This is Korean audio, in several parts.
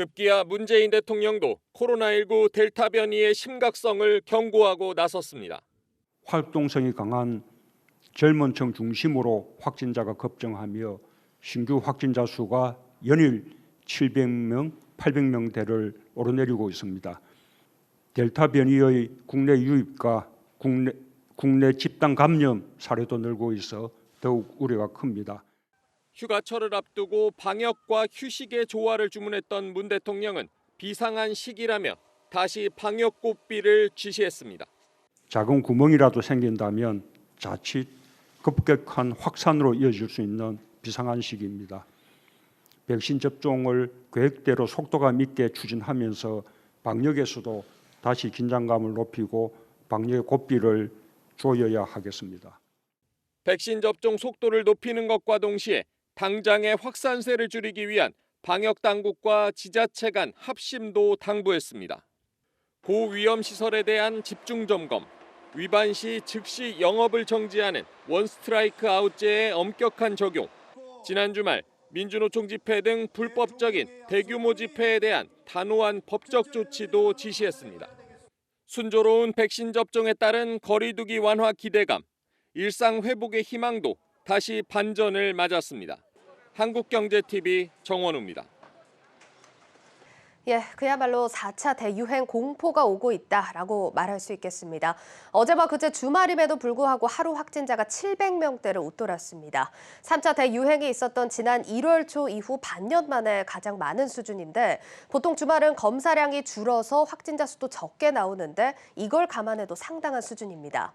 급기야 문재인 대통령도 코로나19 델타 변이의 심각성을 경고하고 나섰습니다. 활동성이 강한 젊은 층 중심으로 확진자가 급증하며 신규 확진자 수가 연일 700명, 800명대를 오르내리고 있습니다. 델타 변이의 국내 유입과 국내 집단 감염 사례도 늘고 있어 더욱 우려가 큽니다. 휴가철을 앞두고 방역과 휴식의 조화를 주문했던 문 대통령은 비상한 시기라며 다시 방역 고삐를 지시했습니다. 작은 구멍이라도 생긴다면 자칫 급격한 확산으로 이어질 수 있는 비상한 시기입니다. 백신 접종을 계획대로 속도감 있게 추진하면서 방역에서도 다시 긴장감을 높이고 방역의 고삐를 조여야 하겠습니다. 백신 접종 속도를 높이는 것과 동시에 당장의 확산세를 줄이기 위한 방역 당국과 지자체 간 합심도 당부했습니다. 고위험 시설에 대한 집중 점검, 위반 시 즉시 영업을 정지하는 원스트라이크 아웃제의 엄격한 적용, 지난 주말 민주노총 집회 등 불법적인 대규모 집회에 대한 단호한 법적 조치도 지시했습니다. 순조로운 백신 접종에 따른 거리두기 완화 기대감, 일상 회복의 희망도 다시 반전을 맞았습니다. 한국경제TV 정원우입니다. 그야말로 4차 대유행 공포가 오고 있다라고 말할 수 있겠습니다. 어제와 그제 주말임에도 불구하고 하루 확진자가 700명대를 웃돌았습니다. 3차 대유행이 있었던 지난 1월 초 이후 반년 만에 가장 많은 수준인데 보통 주말은 검사량이 줄어서 확진자 수도 적게 나오는데 이걸 감안해도 상당한 수준입니다.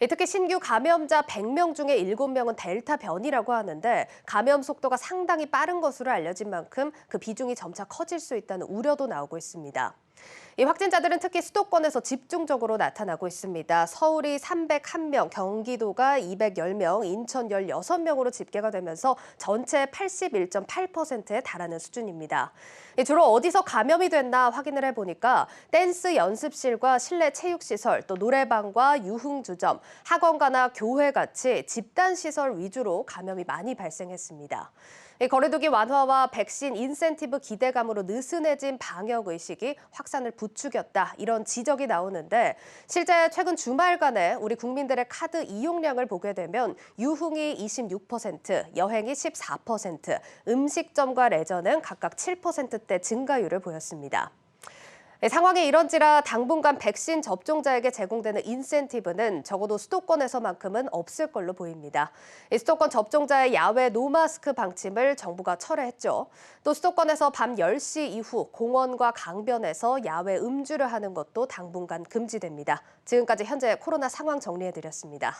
특히 신규 감염자 100명 중에 7명은 델타 변이라고 하는데 감염 속도가 상당히 빠른 것으로 알려진 만큼 그 비중이 점차 커질 수 있다는 우려도 나오고 있습니다. 이 확진자들은 특히 수도권에서 집중적으로 나타나고 있습니다. 서울이 301명, 경기도가 210명, 인천 16명으로 집계가 되면서 전체 81.8%에 달하는 수준입니다. 주로 어디서 감염이 됐나 확인을 해보니까 댄스 연습실과 실내 체육시설, 또 노래방과 유흥주점, 학원가나 교회 같이 집단시설 위주로 감염이 많이 발생했습니다. 거리두기 완화와 백신 인센티브 기대감으로 느슨해진 방역의식이 확산을 부추겼다, 이런 지적이 나오는데 실제 최근 주말간에 우리 국민들의 카드 이용량을 보게 되면 유흥이 26%, 여행이 14%, 음식점과 레저는 각각 7%대 증가율을 보였습니다. 상황이 이런지라 당분간 백신 접종자에게 제공되는 인센티브는 적어도 수도권에서만큼은 없을 걸로 보입니다. 수도권 접종자의 야외 노마스크 방침을 정부가 철회했죠. 또 수도권에서 밤 10시 이후 공원과 강변에서 야외 음주를 하는 것도 당분간 금지됩니다. 지금까지 현재 코로나 상황 정리해드렸습니다.